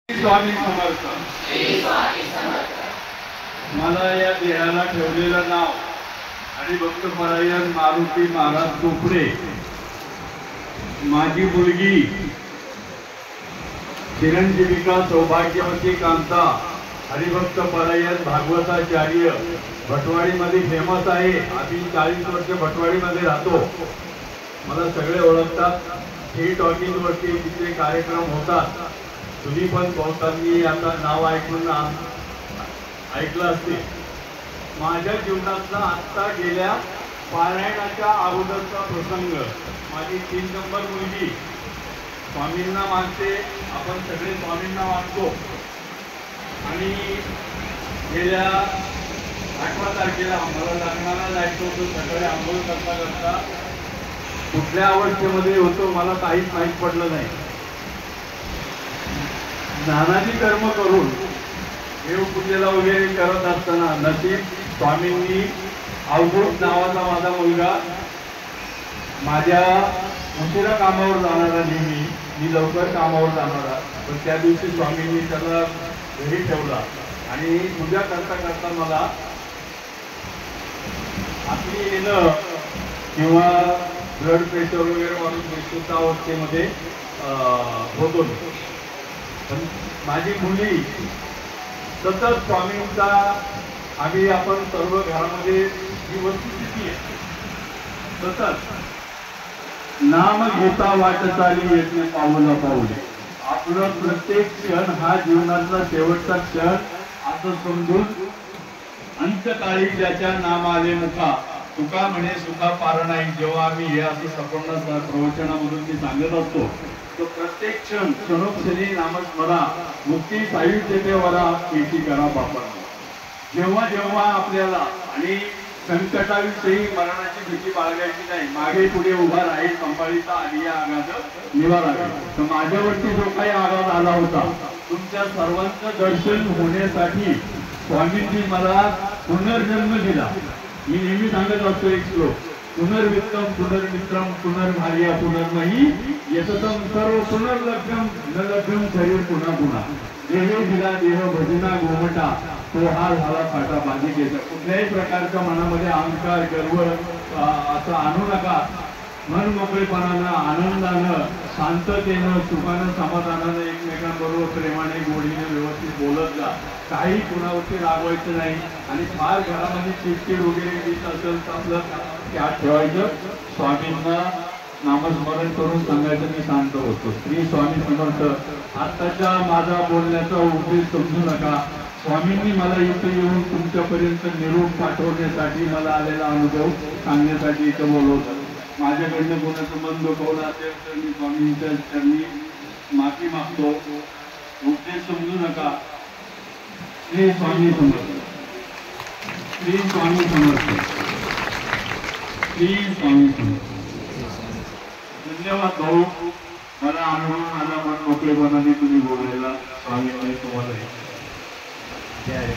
स्वामी समर्थ। मला या देहाला ठेवलेलं नाव हरिभक्तपरायण मारुती महाराज चोपडे, माझी मुलगी चिरंजीविका सौभाग्यवती कांता हरिभक्तपरायण भागवताचार्य भटवाडीमध्ये फेमस आहे। आम्ही 40 वर्ष भटवाडीमध्ये राहतो, मला सगळे ओळखतात। ही टॉकीज वरती तिथे कार्यक्रम होतात। तुम्ही पण बहुतांनी आता नाव ऐकून ऐकलं असते। माझ्या जीवनातला आत्ता गेल्या पारायणाच्या अगोदरचा प्रसंग, माझी 3 नंबर मुलगी स्वामींना मानते, आपण सगळे स्वामींना मानतो। आणि गेल्या 8व्या तारखेला मला लग्नाला जायचं होतं। सकाळी आंघोळ करता करता कुठल्या अवस्थेमध्ये होतो मला काहीच माहीत पडलं नाही। नानाजी कर्म करून देवपूजेला वगैरे करत असताना नशीब स्वामींनी अवधूत नावाचा माझा मुलगा, माझ्या उशिरा कामावर जाणारा, नेहमी मी लवकर कामावर जाणारा, पण त्या दिवशी स्वामींनी त्याला घरी ठेवला आणि पूजा करता करता मला आपली येणं किंवा ब्लड प्रेशर वगैरे वाढून बेशुद्ध अवस्थेमध्ये होतो। पण माझी मुली सतत स्वामींचा, आम्ही आपण सर्व घरामध्ये ही वस्तुस्थिती आहे, सतत नाम घेता वाटचाली येते पाऊला पाऊले। आपलं प्रत्येक क्षण हा जीवनातला शेवटचा क्षण असं समजून अंतकाळी ज्याच्या नाम आले मुखा तुका म्हणे सुखा पार नाही। जेव्हा आम्ही हे असं संपूर्ण प्रवचनामधून मी सांगत असतो, तो प्रत्येक क्षण क्षणोक्षणी नामस्मरा मुक्ती सायुज्यते वरा केशी करा बापा। जेव्हा जेव्हा आपल्याला आणि संकटाविषयी मरणाची भीती बाळगायची नाही, मागे पुढे उभा राहील संभाळीचा आधी आघात निवारा। तर माझ्यावरती जो काही आघात आला होता, तुमच्या सर्वांचं दर्शन होण्यासाठी स्वामींनी मला पुनर्जन्म दिला। मी नेहमी सांगत असतो एक श्लोक, पुनर्वित्तम पुनर्मित्रम पुनर्भार्या पुनर्मही यततम सर्व पुनर्लभ्यम न लभ्यम शरीर पुन्हा पुन्हा। देहे दिला देह भजना गोमटा, तो हा झाला फाटा बांधिकेचा। कुठल्याही प्रकारच्या मनामध्ये अहंकार गर्व असं आणू नका। मन मोकळेपणानं, आनंदानं, शांततेनं, सुखानं, समाधानानं एकमेकांबरोबर प्रेमाने गोडीने व्यवस्थित बोलत जा। काही कुणावरती रागवायचं नाही आणि फार घरामध्ये चिडचिड वगैरे दिसत असेल तर आपलं त्यात ठेवायचं। स्वामींना नामस्मरण करून सांगायचं मी शांत होतो। श्री स्वामी समर्थ। आत्ताच्या माझा बोलण्याचा उद्देश समजू नका। स्वामींनी मला इथं येऊन तुमच्यापर्यंत निरोप पाठवण्यासाठी मला आलेला अनुभव सांगण्यासाठी इथं बोलवतात। माझ्याकडनं कोणाचं मन दुखवलं असेल तर मी स्वामींच्या चरणी माफी मागतो। उद्देश समजू नका। श्री स्वामी समर्थ, श्री स्वामी समर्थ, श्री स्वामी समर्थ। धन्यवाद भाऊ, मला अनुभव आला, मन मोकळेपणाने तुम्ही बोलायला। स्वामींनी तुम्हाला जय